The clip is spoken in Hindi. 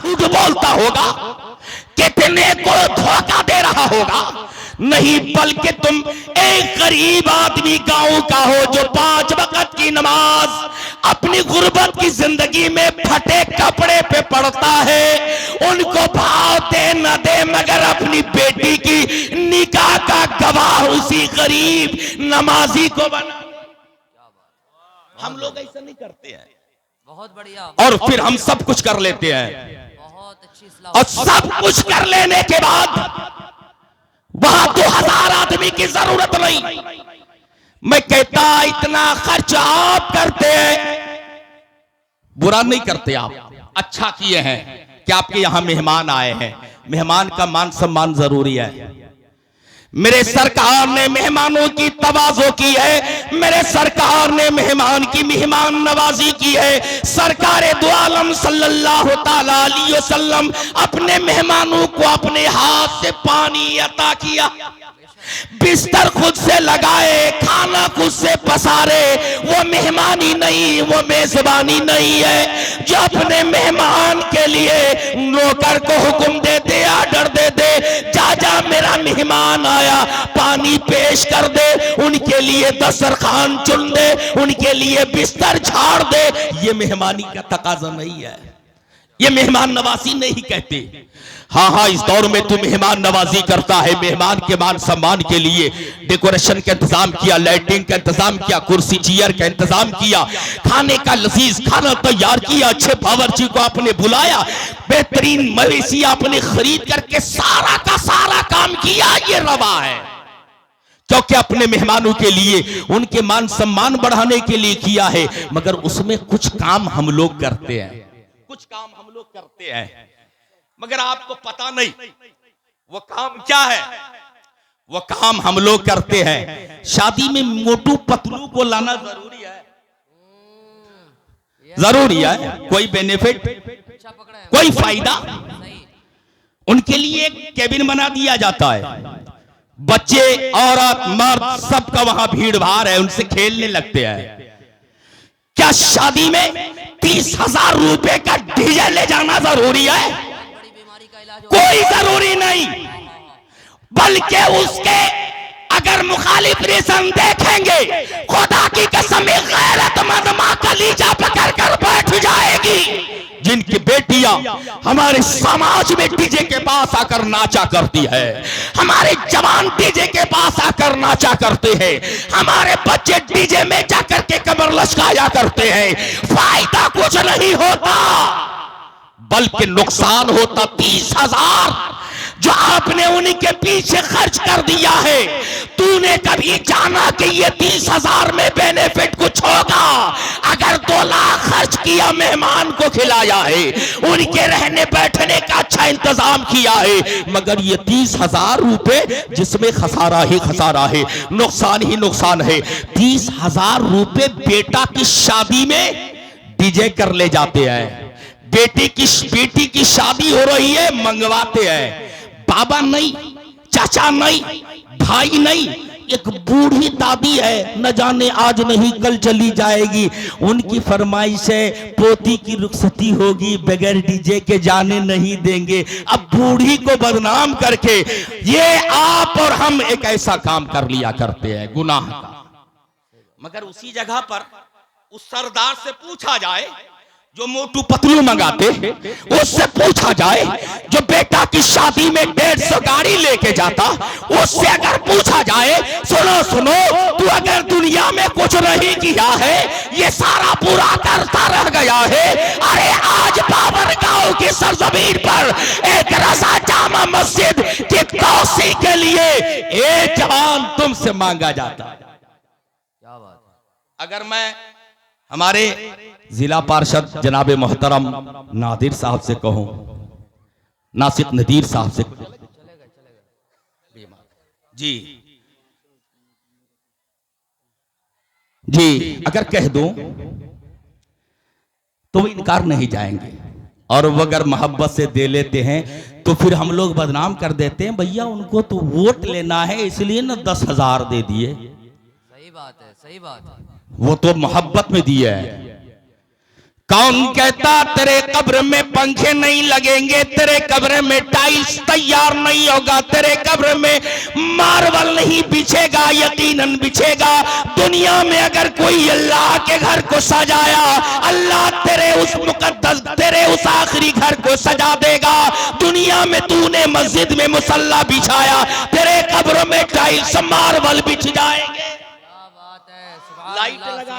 झूठ बोलता होगा, कितने को धोखा दे रहा होगा। नहीं, बल्कि तुम एक गरीब आदमी गांव का हो जो 5 वक्त की नमाज अपनी गुर्बत की जिंदगी में फटे कपड़े पे पड़ता है। उनको भाव दे न दे, मगर अपनी बेटी की निकाह का गवाह उसी गरीब नमाजी को बना। हम लोग ऐसा नहीं करते हैं। बहुत बढ़िया। और फिर हम सब कुछ कर लेते हैं, बहुत अच्छी सलाह। और सब कुछ कर लेने के बाद वहां 2000 आदमी की जरूरत नहीं। मैं कहता इतना खर्च आप करते हैं, बुरा नहीं करते आप, अच्छा किए हैं कि आपके यहां मेहमान आए हैं। मेहमान का मान सम्मान जरूरी है। मेरे सरकार ने मेहमानों की तवाज़ो की है, मेरे सरकार ने मेहमान की मेहमान नवाजी की है। सरकार दो आलम सल्लल्लाहु ताला अलैहि वसल्लम अपने मेहमानों को अपने हाथ से पानी अता किया, बिस्तर खुद से लगाए, खाना खुद से पसारे। वो मेहमानी नहीं, वो मेजबानी नहीं है जो अपने मेहमान के लिए नौकर को हुक्म दे दे, आर्डर दे दे, जा जा मेरा मेहमान आया, पानी पेश कर दे, उनके लिए दस्तरखान चुन दे, उनके लिए बिस्तर झाड़ दे। ये मेहमानी का तकाजा नहीं है, ये मेहमान नवाजी नहीं कहते। हाँ हाँ, इस दौर में तू मेहमान नवाजी करता है, मेहमान के मान सम्मान के लिए डेकोरेशन का इंतजाम किया, लाइटिंग का इंतजाम किया, कुर्सी चेयर का इंतजाम किया, खाने का लजीज खाना तैयार किया, अच्छे बावर्ची को आपने बुलाया, बेहतरीन मवेशी आपने खरीद करके सारा का सारा काम किया। ये रवा है क्योंकि अपने मेहमानों के लिए, उनके मान सम्मान बढ़ाने के लिए किया है। मगर उसमें कुछ काम हम लोग करते हैं, कुछ काम हम लोग करते हैं, मगर आपको पता नहीं वो काम क्या है। वो काम हम लोग करते हैं, शादी में मोटू पतलू को लाना जरूरी है, जरूरी है। कोई बेनिफिट, कोई फायदा, उनके लिए एक केबिन बना दिया जाता है, बच्चे औरत मर्द सबका वहां भीड़ भाड़ है, उनसे खेलने लगते हैं। क्या शादी में 30,000 रुपए का डीजे ले जाना जरूरी है? कोई जरूरी नहीं, बल्कि उसके अगर मुखालिफ रीजन देखेंगे, खुदा की कसम गैरतमंद मां कलीजा पकड़ कर बैठ जाएगी। जिनकी बेटियां हमारे समाज में डीजे के पास आकर नाचा करती है, हमारे जवान डीजे के पास आकर नाचा करते हैं, हमारे बच्चे डीजे में जाकर के कमर लचकाया करते हैं, फायदा कुछ नहीं होता बल्कि नुकसान होता। 30,000 जो आपने उनके पीछे खर्च कर दिया है, तूने कभी जाना कि ये 30,000 में बेनिफिट कुछ होगा? अगर 2 लाख खर्च किया, मेहमान को खिलाया है, उनके रहने बैठने का अच्छा इंतजाम किया है, मगर ये 30,000 रुपए जिसमें खसारा ही खसारा है, नुकसान ही नुकसान है। 30,000 रुपए बेटा की शादी में डीजे कर ले जाते हैं, बेटी की शादी हो रही है, मंगवाते हैं, बाबा नहीं, चाचा नहीं, भाई नहीं, एक बूढ़ी दादी है, न जाने आज नहीं कल चली जाएगी, उनकी फरमाइश है पोती की रुखसती होगी, बगैर डीजे के जाने नहीं देंगे। अब बूढ़ी को बदनाम करके ये आप और हम एक ऐसा काम कर लिया करते हैं, गुनाह का। मगर उसी जगह पर उस सरदार से पूछा जाए जो मोटू पतलू मंगाते, उससे पूछा जाए जो बेटा की शादी में 150 गाड़ी लेके जाता, उससे अगर पूछा जाए, सुनो सुनो, तू अगर दुनिया में कुछ नहीं किया है, ये सारा पूरा करता रह गया है। अरे आज बाबर गांव की सरजमीन पर एक रजा जामा मस्जिद की तौसी के लिए एक जवान तुमसे मांगा जाता है। क्या बात है। अगर मैं हमारे जिला पार्षद जनाबे मोहतरम नादिर साहब से कहूं, नासिक नदीर साहब से जी जी अगर कह दूं तो वो इनकार नहीं जाएंगे, और वो अगर मोहब्बत से दे लेते हैं तो फिर हम लोग बदनाम कर देते हैं, भैया उनको तो वोट लेना है इसलिए ना 10,000 दे दिए। सही बात है, सही बात है। वो तो मोहब्बत में दिया है, कौन कहता तेरे कब्र में पंखे नहीं लगेंगे, तेरे कब्र में टाइल्स तैयार नहीं होगा, तेरे कब्र में मार्बल नहीं बिछेगा? यकीनन बिछेगा। दुनिया में अगर कोई अल्लाह के घर को सजाया, अल्लाह तेरे उस मुकद्दस, तेरे उस आखिरी घर को सजा देगा। दुनिया में तूने मस्जिद में मुसल्ला बिछाया, तेरे कब्र में टाइल्स मार्बल बिछ जाएंगे। क्या बात है, सुभान लाइट अल्लाह। लगा